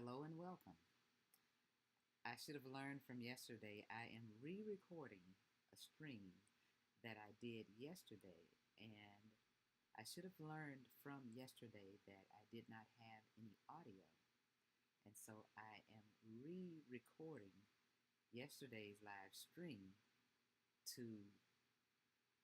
Hello and welcome. I should have learned from yesterday. I am re recording a stream that I did yesterday, and I should have learned from yesterday that I did not have any audio. And so I am re recording yesterday's live stream to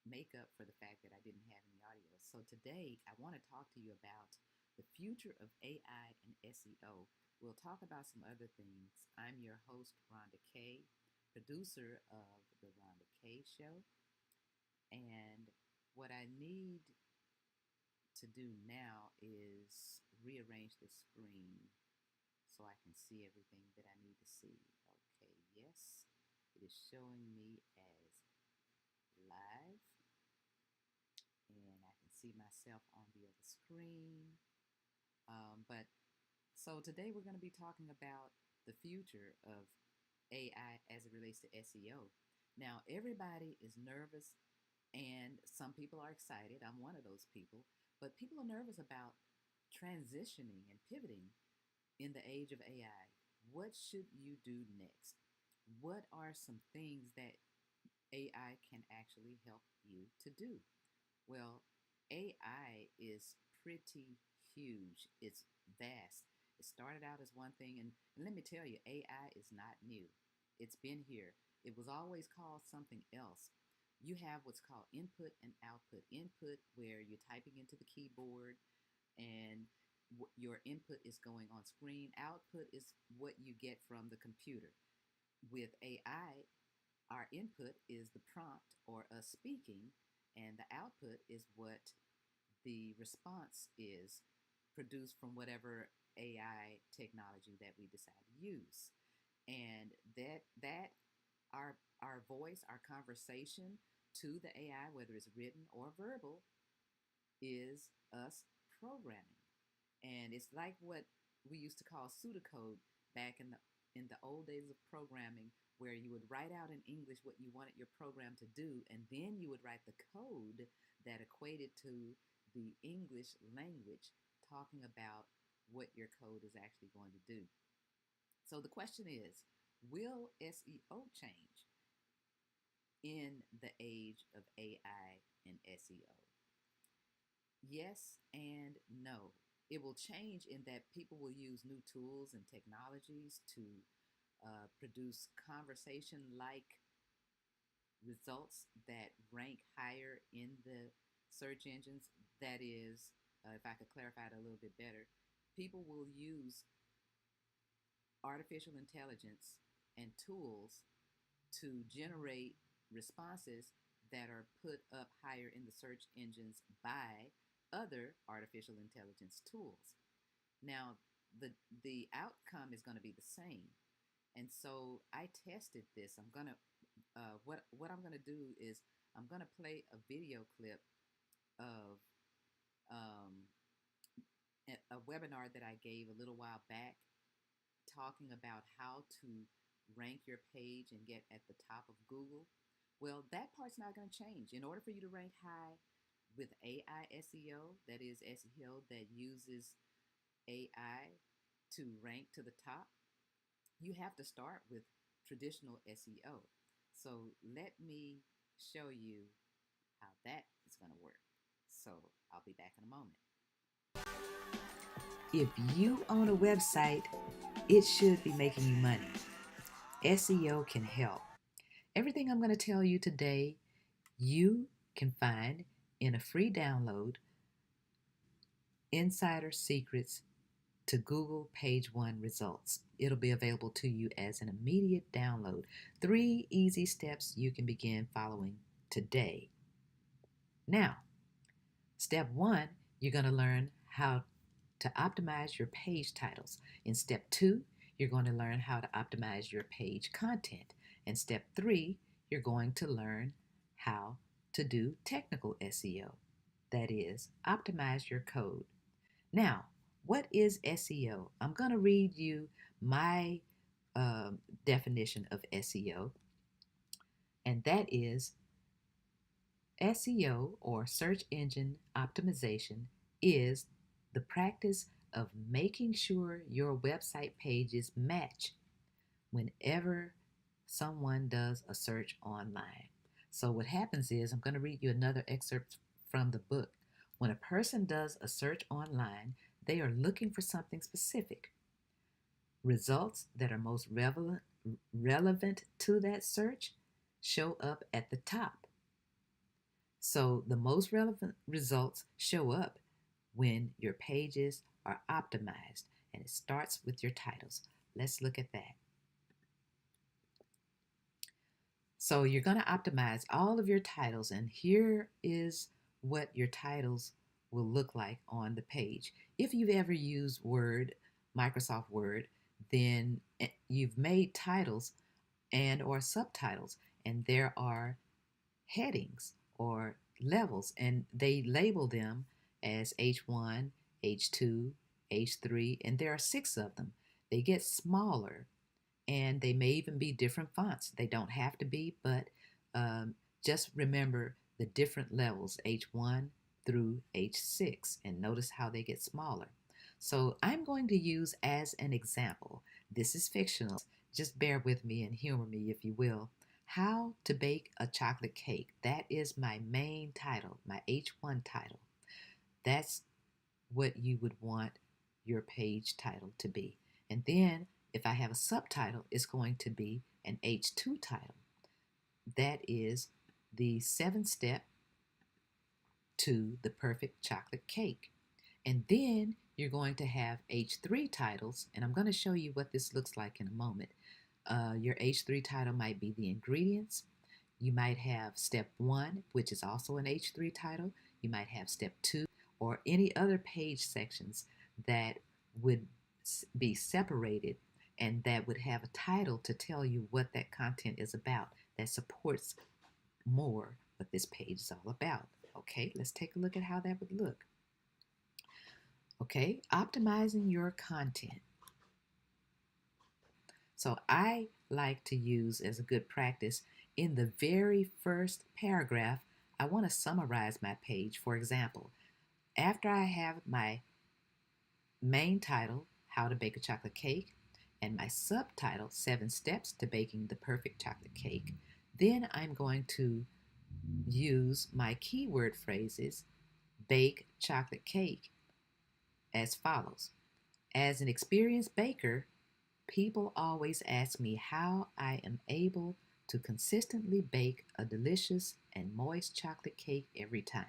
make up for the fact that I didn't have any audio. So today I want to talk to you about the future of AI and SEO. We'll talk about some other things. I'm your host, Rhonda Kay, producer of The Rhonda Kay Show. And what I need to do now is rearrange the screen so I can see everything that I need to see. Okay, yes, it is showing me as live, and I can see myself on the other screen. But so today we're going to be talking about the future of AI as it relates to SEO. Now, everybody is nervous, and some people are excited. I'm one of those people. But people are nervous about transitioning and pivoting in the age of AI. What should you do next? What are some things that AI can actually help you to do? Well, AI is pretty huge. It's vast. It started out as one thing, and let me tell you, AI is not new. It's been here. It was always called something else. You have what's called input and output. Input, where you're typing into the keyboard and your input is going on screen. Output is what you get from the computer. With AI, our input is the prompt or us speaking, and the output is what the response is produced from whatever AI technology that we decide to use. And that our voice, our conversation to the AI, whether it's written or verbal, is us programming. And it's like what we used to call pseudocode back in the old days of programming, where you would write out in English what you wanted your program to do, and then you would write the code that equated to the English language, talking about what your code is actually going to do. So the question is, will SEO change in the age of AI and SEO? Yes and no. It will change in that people will use new tools and technologies to produce conversation like results that rank higher in the search engines. That is, if I could clarify it a little bit better, people will use artificial intelligence and tools to generate responses that are put up higher in the search engines by other artificial intelligence tools. Now, the outcome is going to be the same, and so I tested this. I'm gonna what I'm gonna do is I'm gonna play a video clip of um, a webinar that I gave a little while back, talking about how to rank your page and get at the top of Google. Well, that part's not going to change. In order for you to rank high with AI SEO, that is SEO that uses AI to rank to the top, you have to start with traditional SEO. So let me show you how that is going to work. So I'll be back in a moment. If you own a website, it should be making you money. SEO can help. Everything I'm going to tell you today, you can find in a free download, Insider Secrets to Google Page 1 Results. It'll be available to you as an immediate download. 3 easy steps you can begin following today. Now, step 1, you're going to learn how to optimize your page titles. In step 2, you're going to learn how to optimize your page content. In step 3, you're going to learn how to do technical SEO. That is, optimize your code. Now, what is SEO? I'm going to read you my definition of SEO, and that is SEO, or search engine optimization, is the practice of making sure your website pages match whenever someone does a search online. So what happens is, I'm going to read you another excerpt from the book. When a person does a search online, they are looking for something specific. Results that are most relevant to that search show up at the top. So the most relevant results show up when your pages are optimized, and it starts with your titles. Let's look at that. So you're going to optimize all of your titles, and here is what your titles will look like on the page. If you've ever used Word, Microsoft Word, then you've made titles and or subtitles, and there are headings or levels, and they label them as H1, H2, H3, and there are 6 of them. They get smaller, and they may even be different fonts. They don't have to be, but just remember the different levels, H1 through H6, and notice how they get smaller. So I'm going to use as an example, this is fictional, just bear with me and humor me if you will, how to bake a chocolate cake. That is my main title, my H1 title. That's what you would want your page title to be. And then if I have a subtitle, it's going to be an H2 title. That is the 7th step to the perfect chocolate cake. And then you're going to have H3 titles, and I'm going to show you what this looks like in a moment. Your H3 title might be the ingredients. You might have step 1, which is also an H3 title. You might have step 2, or any other page sections that would be separated and that would have a title to tell you what that content is about, that supports more what this page is all about. Okay, let's take a look at how that would look. Okay, optimizing your content. So I like to use as a good practice, in the very first paragraph, I want to summarize my page. For example, after I have my main title, How to Bake a Chocolate Cake, and my subtitle, 7 Steps to Baking the Perfect Chocolate Cake, then I'm going to use my keyword phrases, bake chocolate cake, as follows. As an experienced baker, people always ask me how I am able to consistently bake a delicious and moist chocolate cake every time.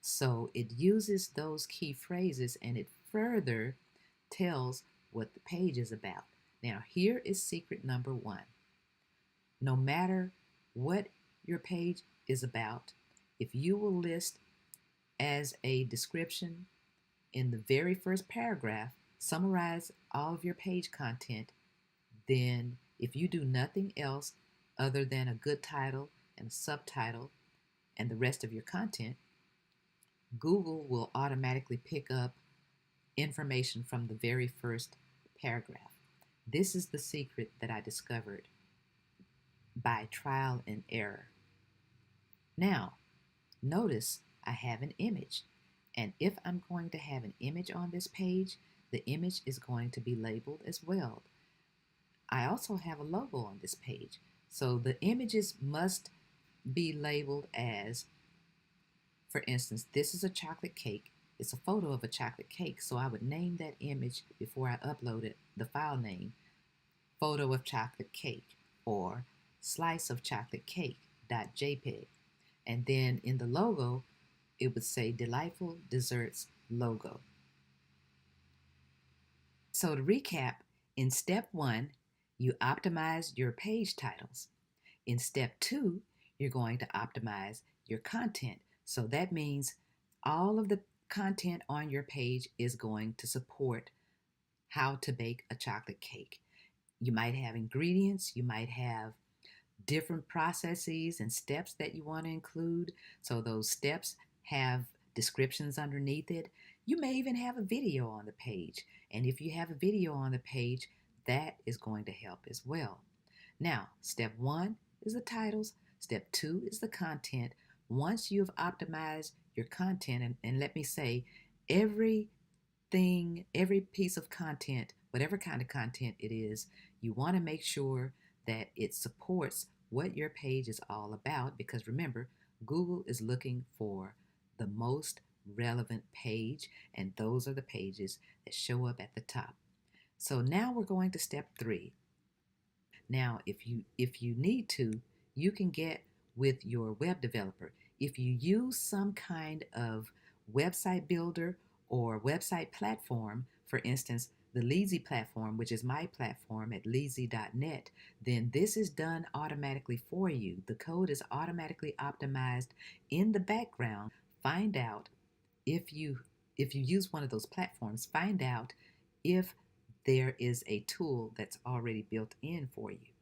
So it uses those key phrases, and it further tells what the page is about. Now, here is secret number 1. No matter what your page is about, if you will list as a description in the very first paragraph, summarize all of your page content, then if you do nothing else other than a good title and a subtitle and the rest of your content, Google will automatically pick up information from the very first paragraph. This is the secret that I discovered by trial and error. Now, notice I have an image. And if I'm going to have an image on this page, the image is going to be labeled as well. I also have a logo on this page. So the images must be labeled as, for instance, this is a chocolate cake. It's a photo of a chocolate cake. So I would name that image before I upload it, the file name, photo of chocolate cake, or slice of chocolate cake.jpg. And then in the logo, it would say Delightful Desserts logo. So to recap, in step 1, you optimize your page titles. In step 2, you're going to optimize your content. So that means all of the content on your page is going to support how to bake a chocolate cake. You might have ingredients, you might have different processes and steps that you want to include. So those steps have descriptions underneath it. You may even have a video on the page. And if you have a video on the page, that is going to help as well. Now, step 1 is the titles. Step 2 is the content. Once you've optimized your content, and let me say, every every piece of content, whatever kind of content it is, you want to make sure that it supports what your page is all about, because remember, Google is looking for the most relevant page, and those are the pages that show up at the top. So now we're going to step 3. Now, if you need to, you can get with your web developer. If you use some kind of website builder or website platform, for instance, the Leezy platform, which is my platform at leezy.net, then this is done automatically for you. The code is automatically optimized in the background. Find out if you use one of those platforms, find out if there is a tool that's already built in for you.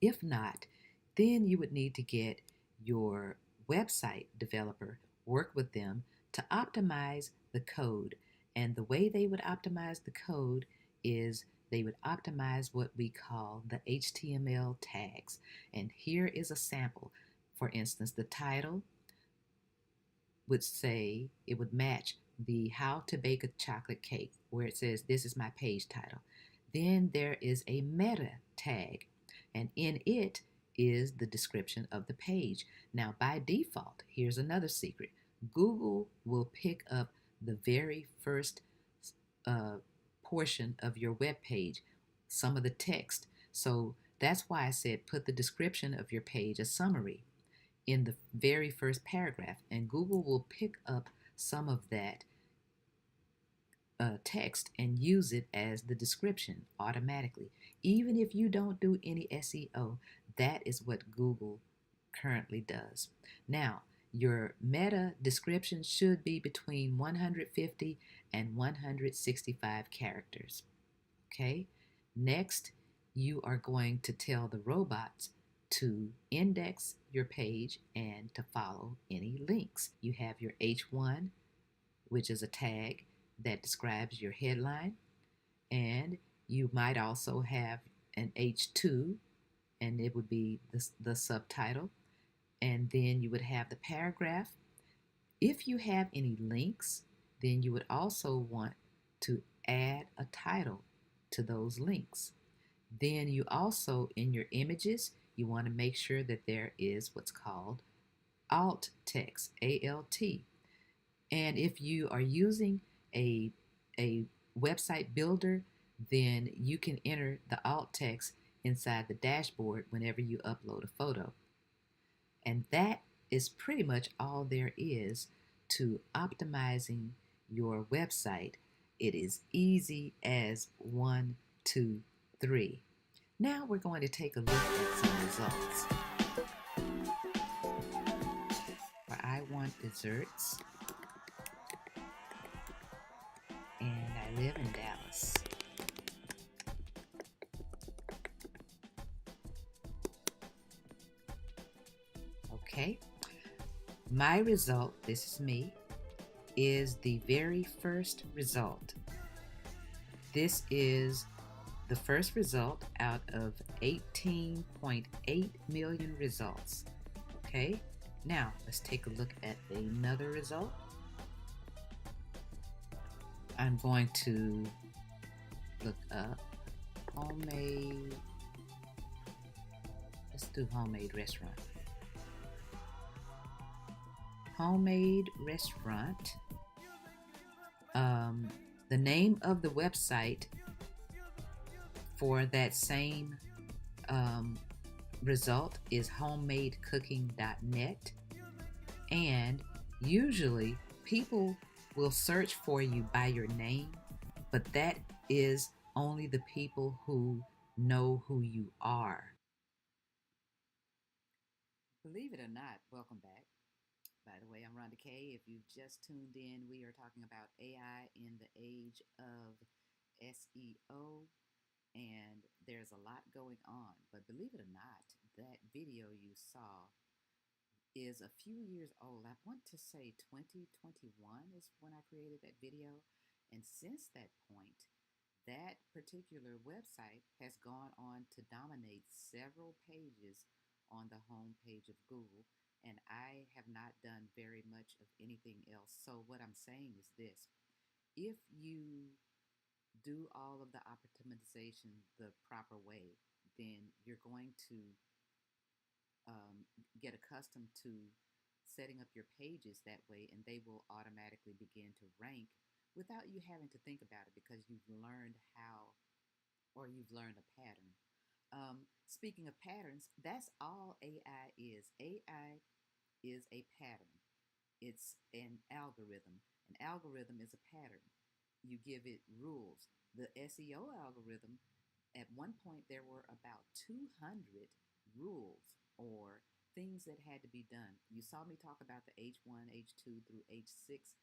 If not, then you would need to get your website developer, work with them to optimize the code. And the way they would optimize the code is they would optimize what we call the HTML tags. And here is a sample. For instance, the title would say, it would match the how to bake a chocolate cake, where it says this is my page title. Then there is a meta tag, and in it is the description of the page. Now, by default, here's another secret: Google will pick up the very first uh, portion of your web page, some of the text. So that's why I said put the description of your page, a summary, in the very first paragraph, and Google will pick up some of that text and use it as the description automatically. Even if you don't do any SEO, that is what Google currently does. Now, your meta description should be between 150 and 165 characters. Okay? Next, you are going to tell the robots to index your page and to follow any links. You have your H1, which is a tag that describes your headline, and you might also have an H2, and it would be the subtitle, and then you would have the paragraph. If you have any links, then you would also want to add a title to those links. Then you also, in your images, you want to make sure that there is what's called alt text, ALT. And if you are using a website builder, then you can enter the alt text inside the dashboard whenever you upload a photo. And that is pretty much all there is to optimizing your website. It is easy as 1, 2, 3. Now we're going to take a look at some results. For I Want Desserts, and I live in Dallas. Okay, my result, this is me, is the very first result. This is the first result out of 18.8 million results. Okay, now let's take a look at another result. I'm going to look up homemade, let's do homemade restaurant. Homemade restaurant. The name of the website for that same result is homemadecooking.net, and usually people will search for you by your name, but that is only the people who know who you are. Believe it or not, welcome back. By the way, I'm Rhonda Kay. If you've just tuned in, we are talking about AI in the age of SEO, and there's a lot going on. But believe it or not, that video you saw is a few years old. I want to say 2021 is when I created that video. And since that point, that particular website has gone on to dominate several pages on the home page of Google, and I have not done very much of anything else. So what I'm saying is this: If you do all of the optimization the proper way, then you're going to um, get accustomed to setting up your pages that way, and they will automatically begin to rank without you having to think about it because you've learned how, or you've learned a pattern. Speaking of patterns, that's all AI is. AI is a pattern. It's an algorithm. An algorithm is a pattern. You give it rules. The SEO algorithm, at one point, there were about 200 rules or things that had to be done. You saw me talk about the H1, H2 through H6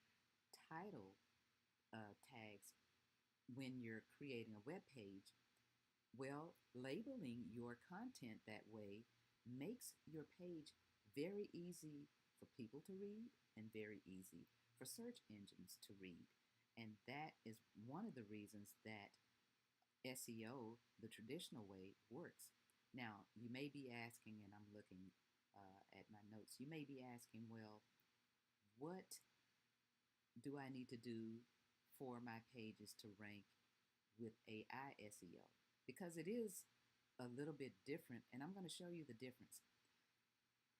title tags when you're creating a web page. Well, labeling your content that way makes your page very easy for people to read and very easy for search engines to read. And that is one of the reasons that SEO, the traditional way, works. Now, you may be asking, and I'm looking at my notes, you may be asking, well, what do I need to do for my pages to rank with AI SEO? Because it is a little bit different, and I'm going to show you the difference.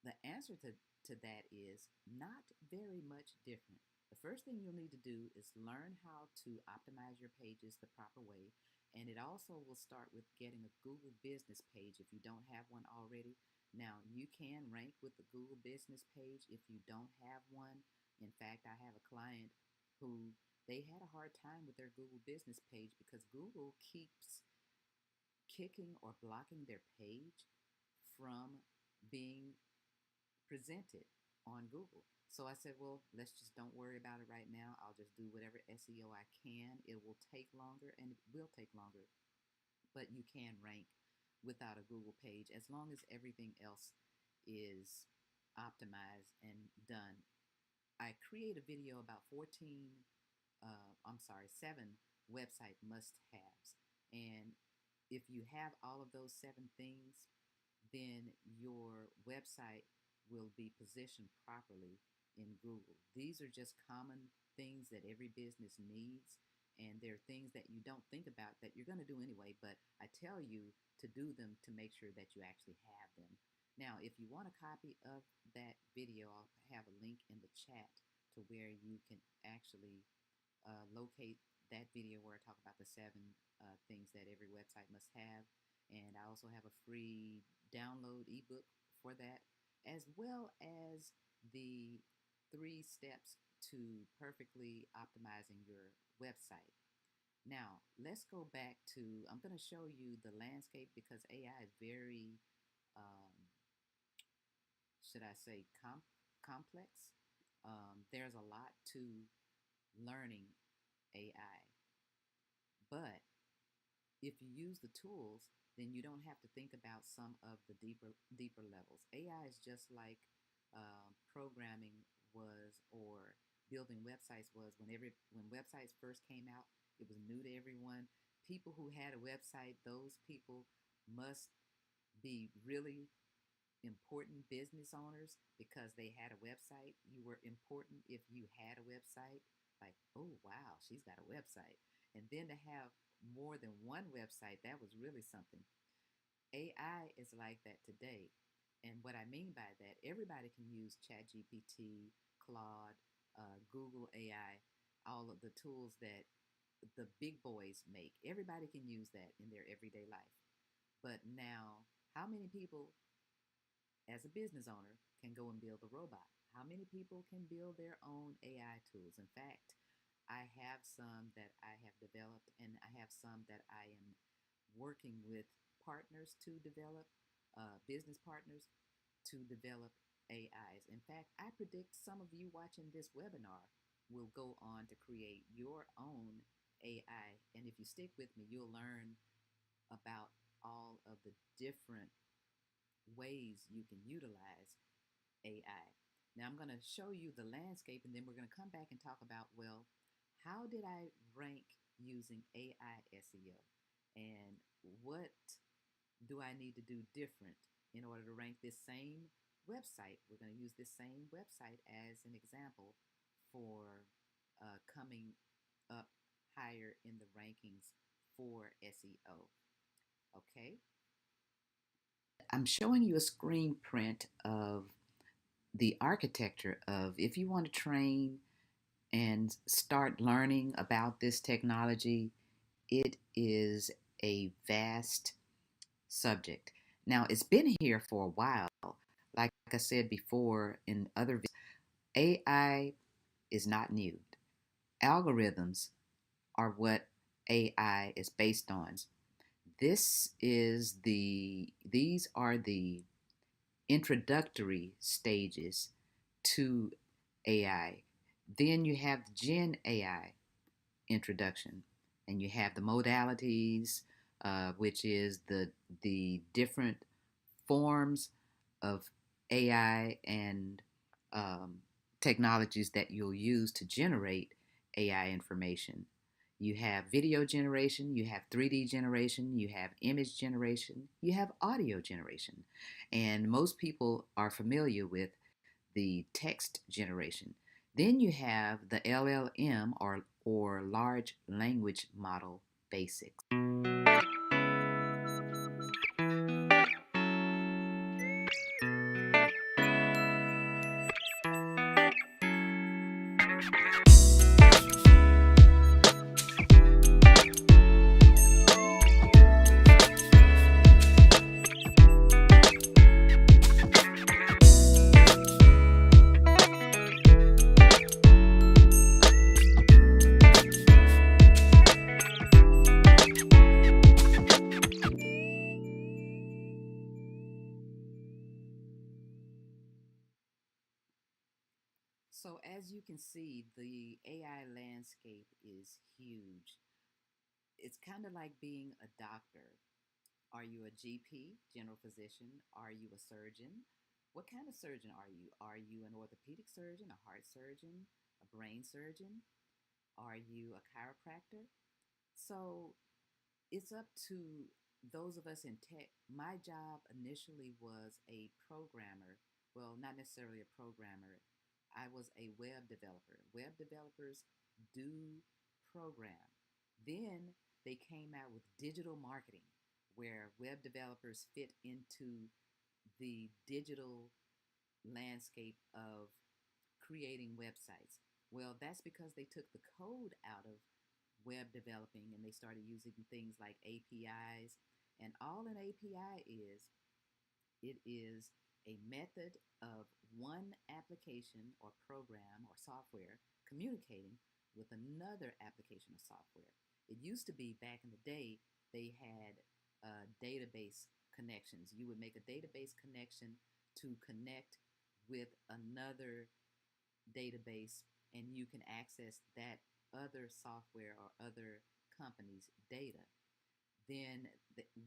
The answer to that is not very much different. The first thing you'll need to do is learn how to optimize your pages the proper way, and it also will start with getting a Google business page if you don't have one already. Now, you can rank with the Google business page if you don't have one. In fact, I have a client who they had a hard time with their Google business page because Google keeps kicking or blocking their page from being presented on Google. So I said, well, let's just don't worry about it right now. I'll just do whatever SEO I can. It will take longer, and it will take longer, but you can rank without a Google page as long as everything else is optimized and done. I create a video about 7 website must-haves. And if you have all of those 7 things, then your website will be positioned properly in Google. These are just common things that every business needs, and they're things that you don't think about that you're going to do anyway, but I tell you to do them to make sure that you actually have them. Now, if you want a copy of that video, I'll have a link in the chat to where you can actually locate that video where I talk about the 7 things that every website must have. And I also have a free download ebook for that, as well as the 3 steps to perfectly optimizing your website. Now, let's go back to, I'm going to show you the landscape because AI is very, um, should I say, complex. There's a lot to learning AI. But if you use the tools, then you don't have to think about some of the deeper levels. AI is just like programming was, or building websites was. When websites first came out, it was new to everyone. People who had a website, those people must be really important business owners because they had a website. You were important if you had a website. Like, oh wow, she's got a website. And then to have more than one website, that was really something. AI is like that today. And what I mean by that, everybody can use ChatGPT, Claude, Google AI, all of the tools that the big boys make. Everybody can use that in their everyday life. But now, how many people as a business owner can go and build a robot? How many people can build their own AI tools? In fact, I have some that I have developed, and I have some that I am working with partners to develop, business partners to develop AIs. In fact, I predict some of you watching this webinar will go on to create your own AI. And if you stick with me, you'll learn about all of the different ways you can utilize AI. Now I'm going to show you the landscape, and then we're going to come back and talk about, well, how did I rank using AI SEO? And what do I need to do different in order to rank this same website? We're going to use this same website as an example for coming up higher in the rankings for SEO. Okay, I'm showing you a screen print of the architecture of if you want to train and start learning about this technology, it is a vast subject. Now, it's been here for a while. Like I said before in other videos, AI is not new. Algorithms are what AI is based on. These are the introductory stages to AI. Then you have the Gen AI introduction, and you have the modalities, which is the different forms of AI and technologies that you'll use to generate AI information. You have video generation, you have 3D generation, you have image generation, you have audio generation. And most people are familiar with the text generation. Then you have the LLM or large language model basics. So as you can see, the AI landscape is huge. It's kind of like being a doctor. Are you a GP, general physician? Are you a surgeon? What kind of surgeon are you? Are you an orthopedic surgeon, a heart surgeon, a brain surgeon? Are you a chiropractor? So it's up to those of us in tech. My job initially was a programmer. Well, not necessarily a programmer. I was a web developer. Web developers do program. Then they came out with digital marketing, where web developers fit into the digital landscape of creating websites. Well, that's because they took the code out of web developing and they started using things like APIs. And all an API is, it is a method of one application or program or software communicating with another application or software. It used to be back in the day, they had database connections. You would make a database connection to connect with another database, and you can access that other software or other company's data. Then,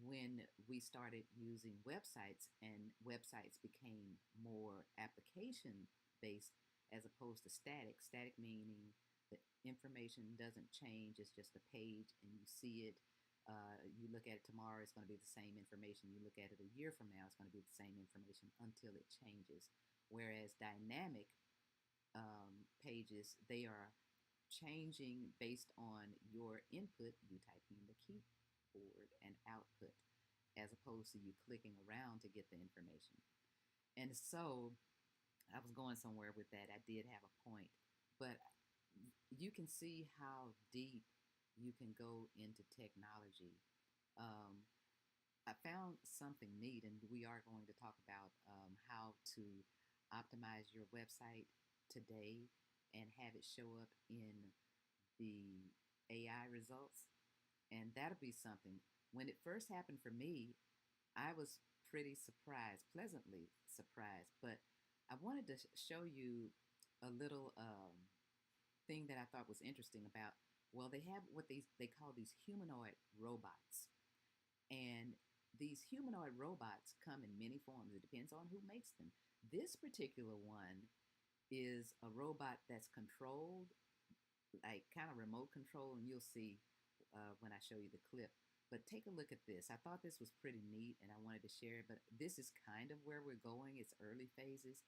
when we started using websites and websites became more application based as opposed to static, static meaning the information doesn't change, it's just a page and you see it. You look at it tomorrow, it's going to be the same information. You look at it a year from now, it's going to be the same information until it changes. Whereas dynamic pages, they are changing based on your input, you typing in the keyboard and output, as opposed to you clicking around to get the information. And so I was going somewhere with that. I did have a point, but you can see how deep you can go into technology. Um, I found something neat, and we are going to talk about how to optimize your website today and have it show up in the AI results. And that'll be something. When it first happened for me, I was pretty surprised, pleasantly surprised. But I wanted to show you a little thing that I thought was interesting about. Well, they have what they call these humanoid robots, and these humanoid robots come in many forms. It depends on who makes them. This particular one is a robot that's controlled, like kind of remote control, and you'll see when I show you the clip. But take a look at this. I thought this was pretty neat and I wanted to share it, but this is kind of where we're going. It's early phases,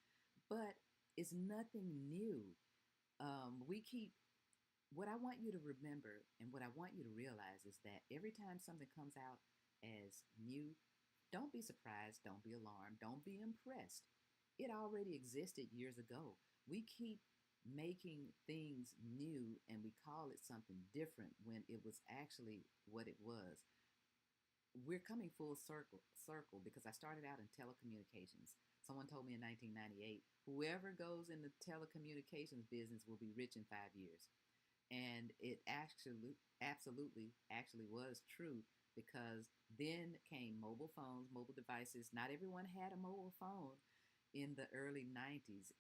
but it's nothing new. We keep what I want you to remember and what I want you to realize is that every time something comes out as new, don't be surprised, don't be alarmed, don't be impressed. It already existed years ago. We keep making things new and we call it something different when it was actually what it was. We're coming full circle because I started out in telecommunications. Someone told me in 1998, whoever goes in the telecommunications business will be rich in 5 years. And it actually was true because then came mobile phones, mobile devices. Not everyone had a mobile phone in the early 90s.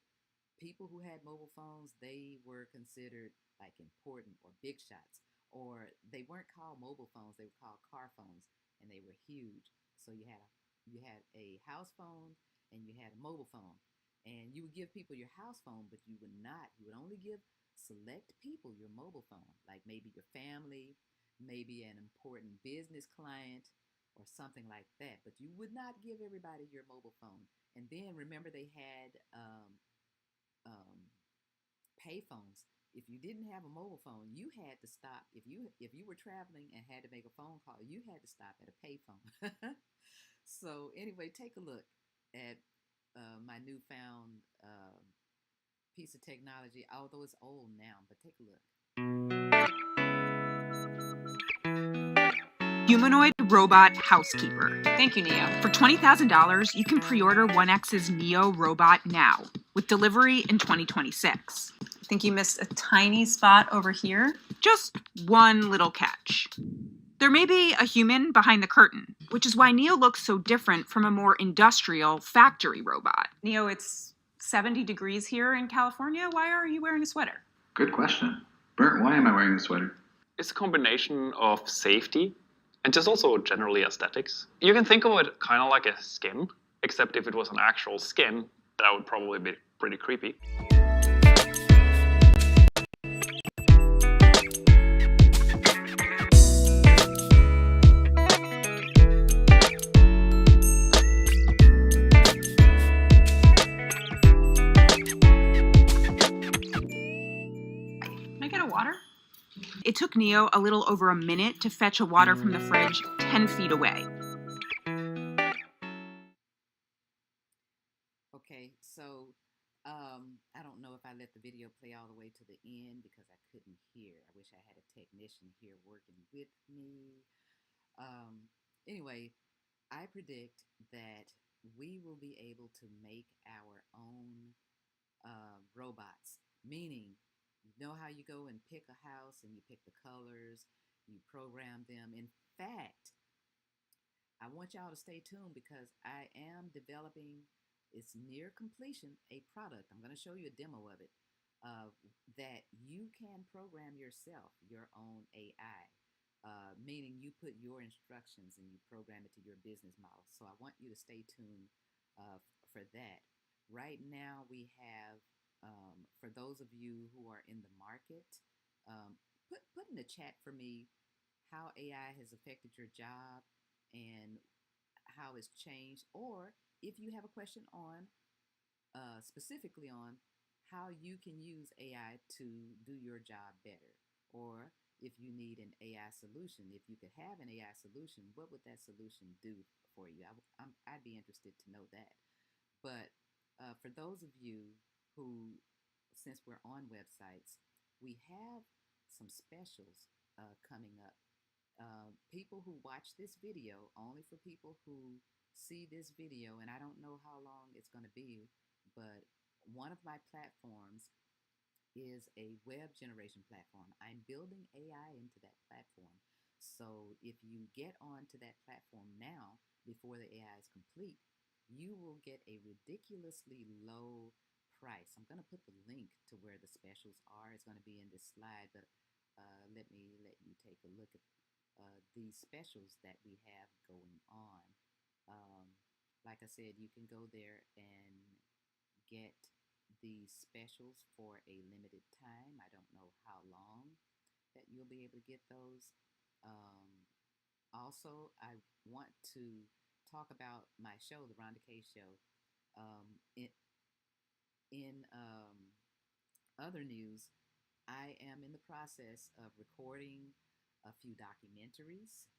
People who had mobile phones, they were considered like important or big shots, or they weren't called mobile phones, they were called car phones, and they were huge. So you had a house phone and you had a mobile phone, and you would give people your house phone, but you would only give select people your mobile phone, like maybe your family, maybe an important business client or something like that, but you would not give everybody your mobile phone. And then remember, they had um, pay phones. If you didn't have a mobile phone, you had to stop. If you were traveling and had to make a phone call, you had to stop at a pay phone. So anyway, take a look at my newfound piece of technology, although it's old now, but take a look. Humanoid robot housekeeper. Thank you, Neo. For $20,000, you can pre-order 1X's Neo robot now, with delivery in 2026. I think you missed a tiny spot over here. Just one little catch. There may be a human behind the curtain, which is why Neo looks so different from a more industrial factory robot. Neo, it's 70 degrees here in California. Why are you wearing a sweater? Good question. Bert, why am I wearing a sweater? It's a combination of safety and just also generally aesthetics. You can think of it kind of like a skin, except if it was an actual skin, that would probably be pretty creepy. Can I get a water? It took Neo a little over a minute to fetch a water from the fridge 10 feet away. Okay, so I don't know if I let the video play all the way to the end because I couldn't hear. I wish I had a technician here working with me. Um, anyway, I predict that we will be able to make our own robots, meaning, you know how you go and pick a house and you pick the colors, you program them. In fact, I want y'all to stay tuned because I am developing, it's near completion, a product. I'm going to show you a demo of it that you can program yourself, your own AI, meaning you put your instructions and you program it to your business model. So I want you to stay tuned for that. Right now, we have, for those of you who are in the market, put in the chat for me how AI has affected your job and how it's changed, or if you have a question on specifically on how you can use AI to do your job better, or if you need an AI solution. If you could have an AI solution, what would that solution do for you? I'd be interested to know that. But for those of you who, since we're on websites, we have some specials coming up. People who watch this video, only for people who see this video, and I don't know how long it's going to be, but one of my platforms is a web generation platform. I'm building AI into that platform. So if you get onto that platform now, before the AI is complete, you will get a ridiculously low price. I'm going to put the link to where the specials are. It's going to be in this slide, but let me let you take a look at these specials that we have going on. Like I said, you can go there and get these specials for a limited time. I don't know how long that you'll be able to get those. Also, I want to talk about my show, the Rhonda K Show. In other news, I am in the process of recording a few documentaries.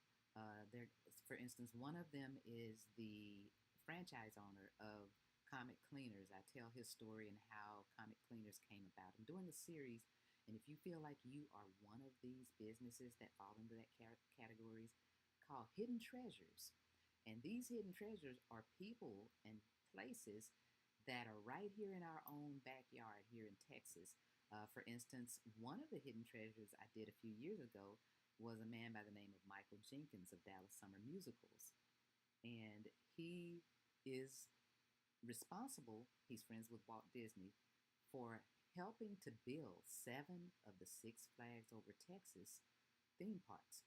There, for instance, one of them is the franchise owner of Comic Cleaners. I tell his story and how Comic Cleaners came about. I'm doing a series, and if you feel like you are one of these businesses that fall into that categories, called Hidden Treasures. And these hidden treasures are people and places that are right here in our own backyard here in Texas. For instance, one of the hidden treasures I did a few years ago was a man by the name of Michael Jenkins of Dallas Summer Musicals. And he is responsible, he's friends with Walt Disney, for helping to build 7 of the Six Flags Over Texas theme parks.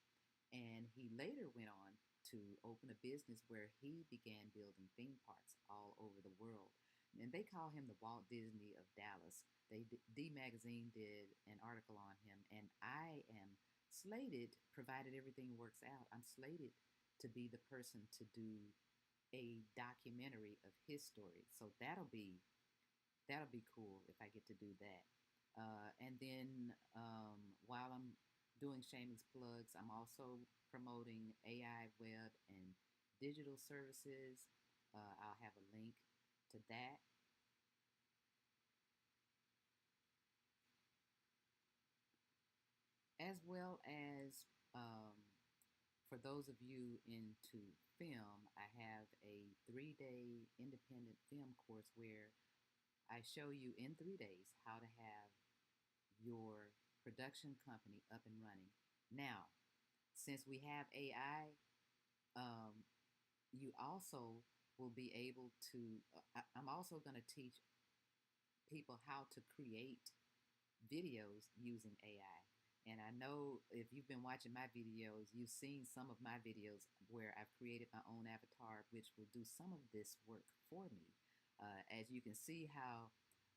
And he later went on to open a business where he began building theme parks all over the world. And they call him the Walt Disney of Dallas. D Magazine did an article on him, and I am slated, provided everything works out, I'm slated to be the person to do a documentary of his story. So that'll be cool if I get to do that. And then while I'm doing shameless plugs, I'm also promoting AI web and digital services. I'll have a link to that. As well as for those of you into film, I have a 3-day independent film course where I show you in 3 days how to have your production company up and running. Now, since we have AI, um, you also will be able to. I'm also going to teach people how to create videos using AI. And I know if you've been watching my videos, you've seen some of my videos where I've created my own avatar, which will do some of this work for me. As you can see how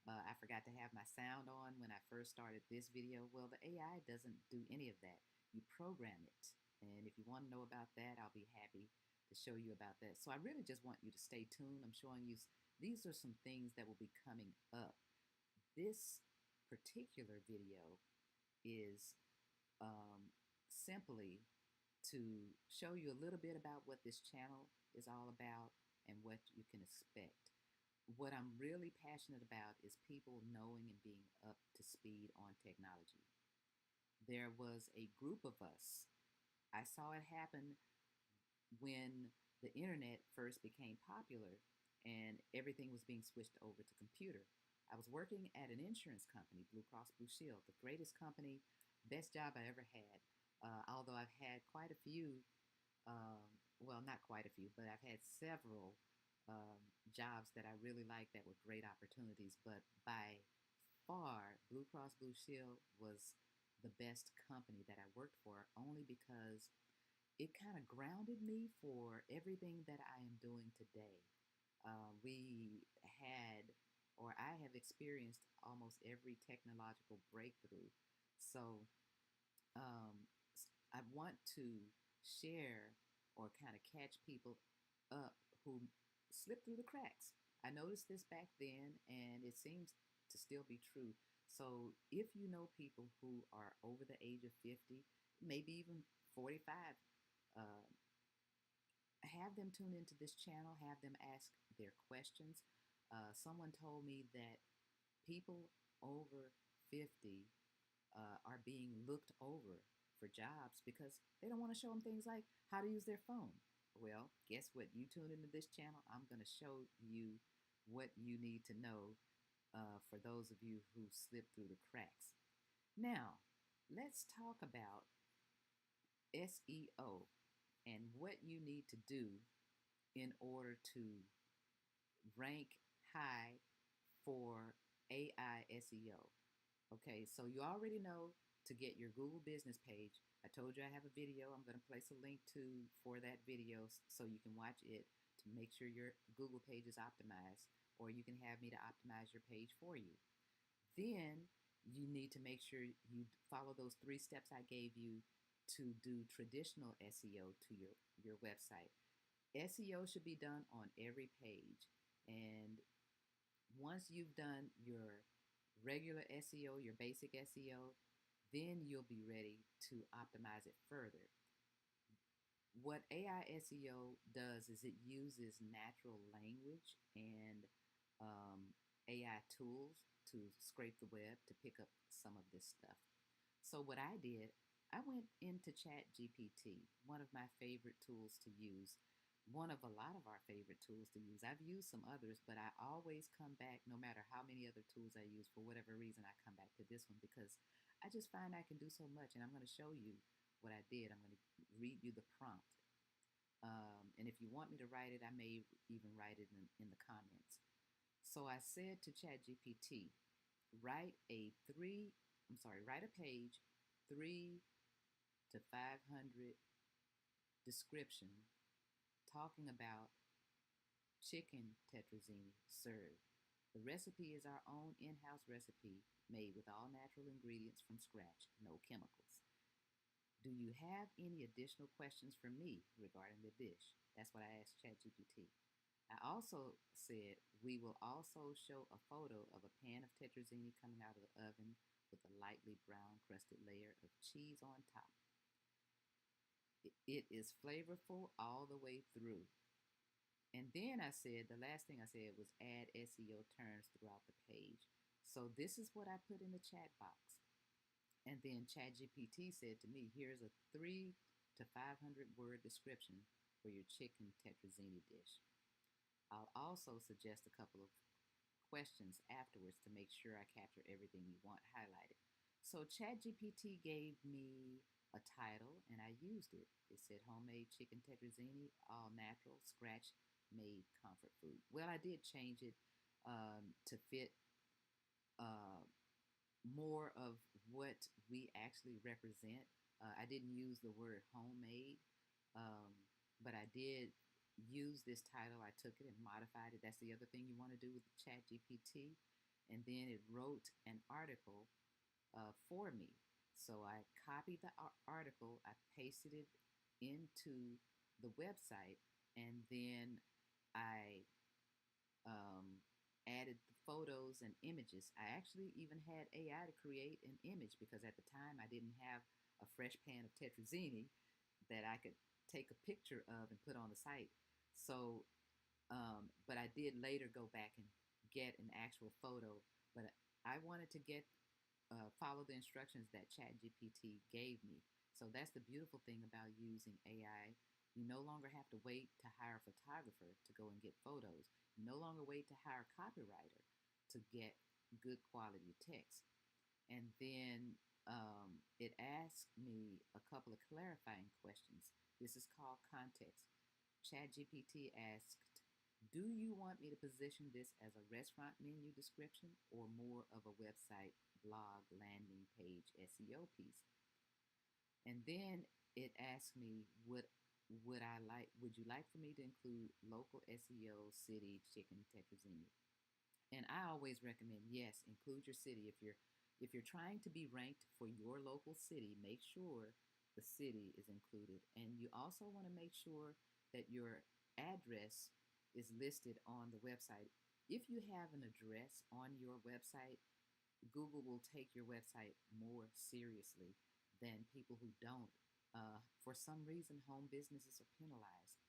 I forgot to have my sound on when I first started this video. Well, the AI doesn't do any of that. You program it. And if you want to know about that, I'll be happy to show you about that. So I really just want you to stay tuned. I'm showing you, these are some things that will be coming up. This particular video is simply to show you a little bit about what this channel is all about and what you can expect. What I'm really passionate about is people knowing and being up to speed on technology. There was a group of us. I saw it happen when the internet first became popular and everything was being switched over to computer. I was working at an insurance company, Blue Cross Blue Shield, the greatest company, best job I ever had. Although I've had quite a few, well, not quite a few, but I've had several jobs that I really liked that were great opportunities. But by far, Blue Cross Blue Shield was the best company that I worked for, only because it kind of grounded me for everything that I am doing today. We had, or I have experienced almost every technological breakthrough. So um, I want to share or kind of catch people up who slip through the cracks. I noticed this back then, and it seems to still be true. So if you know people who are over the age of 50, maybe even 45, uh, have them tune into this channel, have them ask their questions. Someone told me that people over 50 are being looked over for jobs because they don't want to show them things like how to use their phone. Well, guess what? You tune into this channel, I'm going to show you what you need to know for those of you who slip through the cracks. Now, let's talk about SEO and what you need to do in order to rank high for AI SEO. Okay, so you already know to get your Google business page. I told you I have a video. I'm going to place a link to for that video so you can watch it to make sure your Google page is optimized, or you can have me to optimize your page for you. Then you need to make sure you follow those 3 steps I gave you to do traditional SEO to your website. SEO should be done on every page. And once you've done your regular SEO, your basic SEO, then you'll be ready to optimize it further. What AI SEO does is it uses natural language and AI tools to scrape the web to pick up some of this stuff. So what I did, I went into Chat GPT, one of my favorite tools to use, one of a lot of our favorite tools to use. I've used some others, but I always come back, no matter how many other tools I use, for whatever reason, I come back to this one because I just find I can do so much. And I'm going to show you what I did. I'm going to read you the prompt. And if you want me to write it, I may even write it in the comments. So I said to ChatGPT, write a write a page 3 to 500 description talking about chicken tetrazzini served. The recipe is our own in-house recipe made with all natural ingredients from scratch, no chemicals. Do you have any additional questions for me regarding the dish? That's what I asked ChatGPT. I also said we will also show a photo of a pan of tetrazzini coming out of the oven with a lightly brown crusted layer of cheese on top. It is flavorful all the way through. And then I said, the last thing I said was add SEO terms throughout the page. So this is what I put in the chat box. And then ChatGPT said to me, here's a 3 to 500 word description for your chicken tetrazzini dish. I'll also suggest a couple of questions afterwards to make sure I capture everything you want highlighted. So ChatGPT gave me a title and I used it. It said homemade chicken tetrazzini, all natural, scratch made comfort food. Well, I did change it to fit more of what we actually represent. I didn't use the word homemade, but I did use this title. I took it and modified it. That's the other thing you want to do with ChatGPT. And then it wrote an article for me. So I copied the article, I pasted it into the website, and then I added the photos and images. I actually even had AI to create an image because at the time I didn't have a fresh pan of tetrazzini that I could take a picture of and put on the site. So, but I did later go back and get an actual photo. But I wanted to follow the instructions that ChatGPT gave me. So that's the beautiful thing about using AI. You no longer have to wait to hire a photographer to go and get photos. You no longer wait to hire a copywriter to get good quality text. And then it asked me a couple of clarifying questions. This is called context. ChatGPT asked, do you want me to position this as a restaurant menu description or more of a website, blog, landing page SEO piece? And then it asked me, would you like for me to include local SEO, city, chicken, tetrazzini? And I always recommend, yes, include your city. If you're trying to be ranked for your local city, make sure the city is included. And you also want to make sure that your address is listed on the website. If you have an address on your website, Google will take your website more seriously than people who don't. For some reason, home businesses are penalized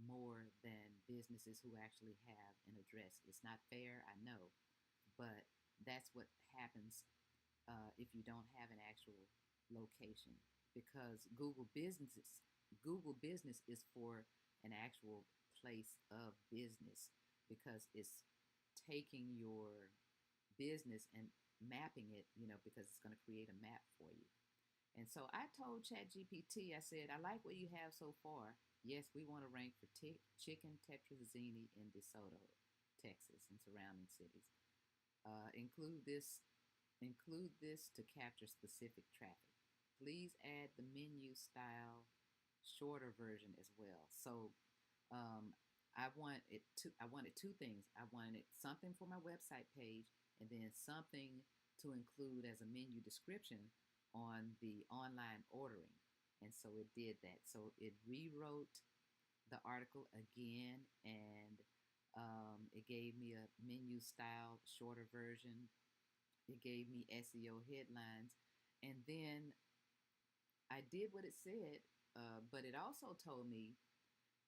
more than businesses who actually have an address. It's not fair, I know, but that's what happens if you don't have an actual location. Because Google Business is for an actual place of business because it's taking your business and mapping it, because it's going to create a map for you. And so I told ChatGPT, I said, I like what you have so far. Yes, we want to rank for Chicken Tetrazzini in DeSoto, Texas, and surrounding cities. Include this to capture specific traffic. Please add the menu style shorter version as well. So I wanted two things. I wanted something for my website page and then something to include as a menu description on the online ordering. And so it did that. So it rewrote the article again and it gave me a menu style shorter version. It gave me SEO headlines. And then I did what it said, but it also told me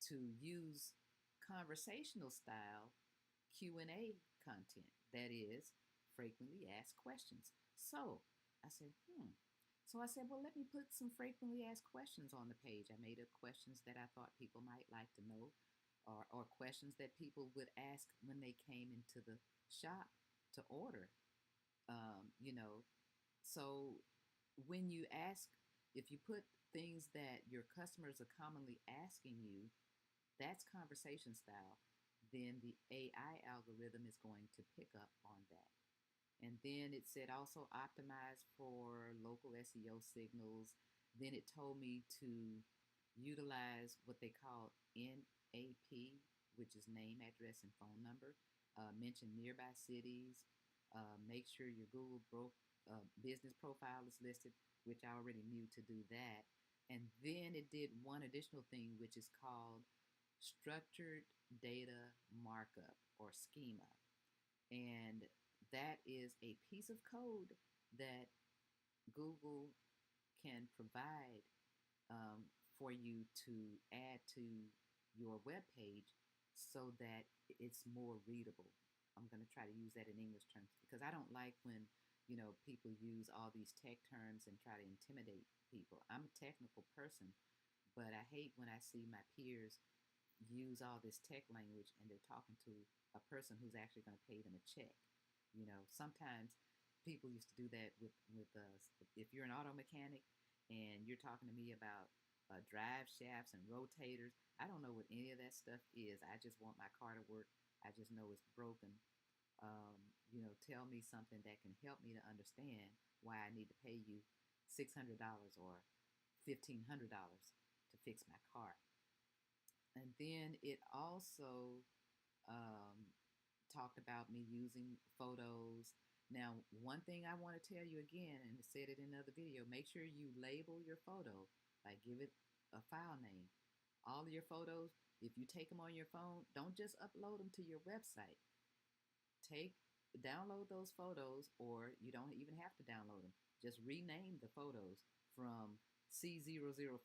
to use conversational style Q&A content, that is, frequently asked questions. So I said, So I said, well, let me put some frequently asked questions on the page. I made up questions that I thought people might like to know, or questions that people would ask when they came into the shop to order. You know, so when you ask, if you put things that your customers are commonly asking you, that's conversation style, then the AI algorithm is going to pick up on that. And then it said also optimize for local SEO signals. Then it told me to utilize what they call NAP, which is name, address, and phone number. Mention nearby cities. Make sure your business profile is listed, which I already knew to do that. And then it did one additional thing, which is called structured data markup or schema. And that is a piece of code that Google can provide for you to add to your web page so that it's more readable. I'm going to try to use that in English terms because I don't like when people use all these tech terms and try to intimidate people. I'm a technical person, but I hate when I see my peers use all this tech language and they're talking to a person who's actually going to pay them a check. Sometimes people used to do that with us. If you're an auto mechanic and you're talking to me about drive shafts and rotators, I don't know what any of that stuff is. I just want my car to work. I just know it's broken. Tell me something that can help me to understand why I need to pay you $600 or $1,500 to fix my car. And then it also um, talked about me using photos. Now, one thing I want to tell you again, and I said it in another video, make sure you label your photo, like give it a file name. All of your photos, if you take them on your phone, don't just upload them to your website. Download those photos, or you don't even have to download them. Just rename the photos from C0052976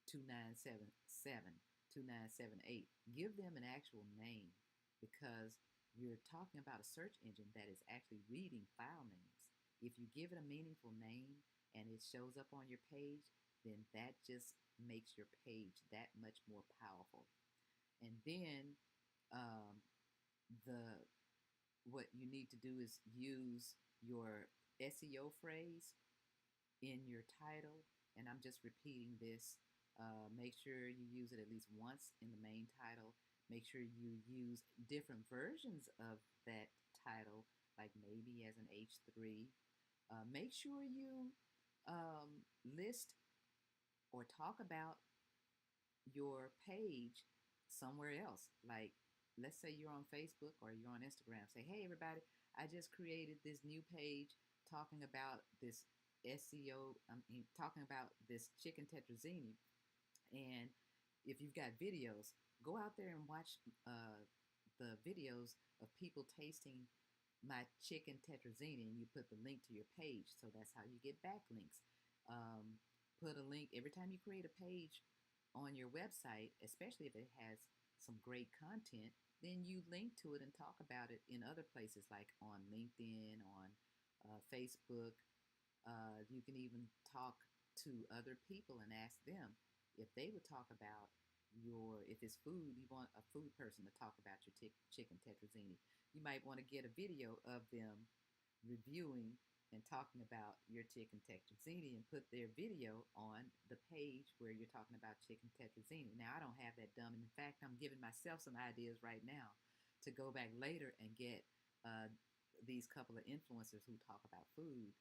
2977 2978. Give them an actual name because you're talking about a search engine that is actually reading file names. If you give it a meaningful name and it shows up on your page, then that just makes your page that much more powerful. And then um, the what you need to do is use your SEO phrase in your title, and I'm just repeating this. Make sure you use it at least once in the main title. Make sure you use different versions of that title, like maybe as an H3. Make sure you list or talk about your page somewhere else. Like, let's say you're on Facebook or you're on Instagram. Say, hey, everybody, I just created this new page talking about this SEO, talking about this chicken tetrazzini. And if you've got videos, go out there and watch the videos of people tasting my chicken tetrazzini, and you put the link to your page. So that's how you get backlinks. Um, put a link every time you create a page on your website, especially if it has some great content, then you link to it and talk about it in other places like on LinkedIn, on Facebook. You can even talk to other people and ask them if they would talk about if it's food, you want a food person to talk about your chicken tetrazzini. You might want to get a video of them reviewing and talking about your chicken tetrazzini and put their video on the page where you're talking about chicken tetrazzini. Now, I don't have that done. In fact, I'm giving myself some ideas right now to go back later and get these couple of influencers who talk about food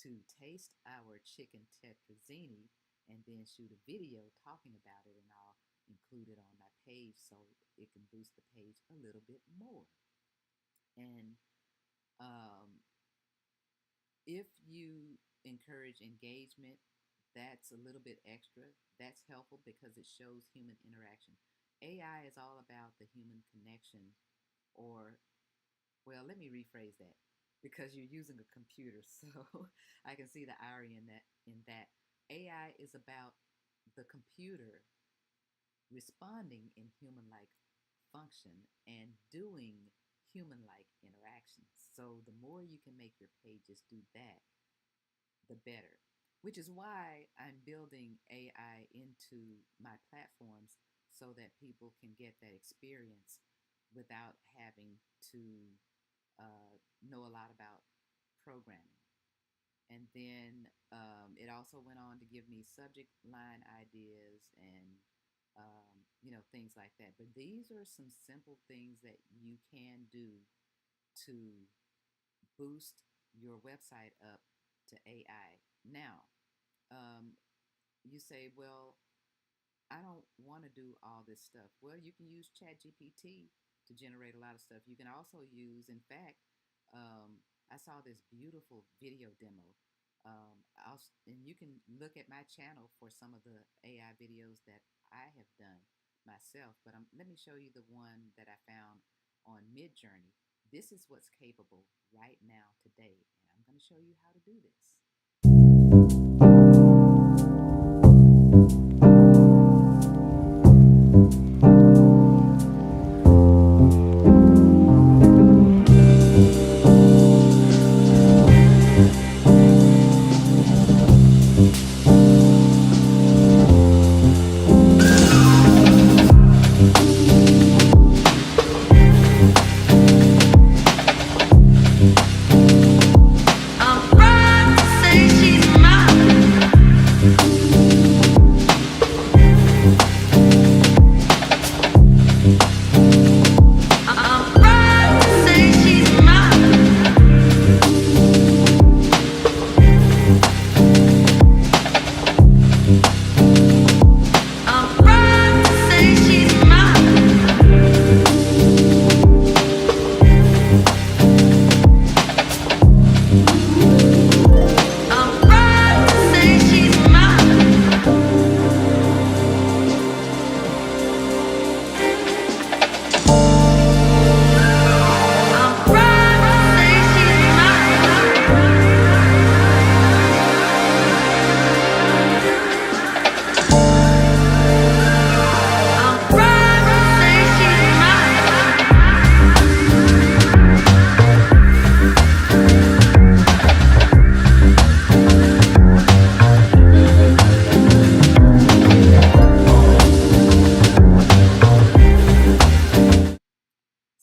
to taste our chicken tetrazzini and then shoot a video talking about it, and I'll include it on my page so it can boost the page a little bit more. And if you encourage engagement, that's a little bit extra. That's helpful because it shows human interaction. AI is all about the human connection, or well, let me rephrase that because you're using a computer. So I can see the irony in that AI is about the computer responding in human-like function and doing human-like interactions. So the more you can make your pages do that, the better. Which is why I'm building AI into my platforms so that people can get that experience without having to know a lot about programming. And then it also went on to give me subject line ideas and things like that. But these are some simple things that you can do to boost your website up to AI. Now, um, you say, well, I don't want to do all this stuff. Well, you can use ChatGPT to generate a lot of stuff. You can also use, in fact, I saw this beautiful video demo. And you can look at my channel for some of the AI videos that I have done myself. But let me show you the one that I found on Midjourney. This is what's capable right now today, and I'm going to show you how to do this.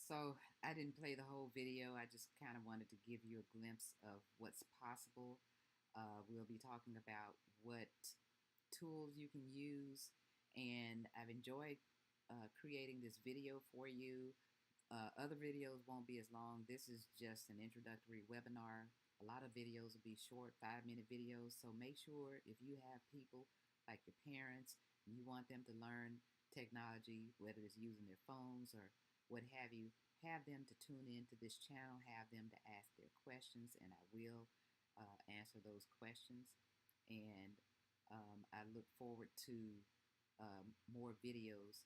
So I didn't play the whole video. I just kind of wanted to give you a glimpse of what's possible. We'll be talking about what tools you can use, and I've enjoyed creating this video for you. Other videos won't be as long. This is just an introductory webinar. A lot of videos will be short, 5-minute videos. So make sure if you have people like your parents, you want them to learn technology, whether it's using their phones or what have you, have them to tune into this channel, have them to ask their questions, and I will answer those questions. And I look forward to more videos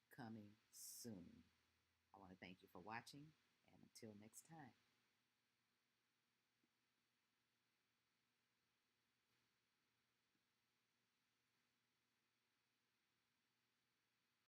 coming soon. I want to thank you for watching, and until next time.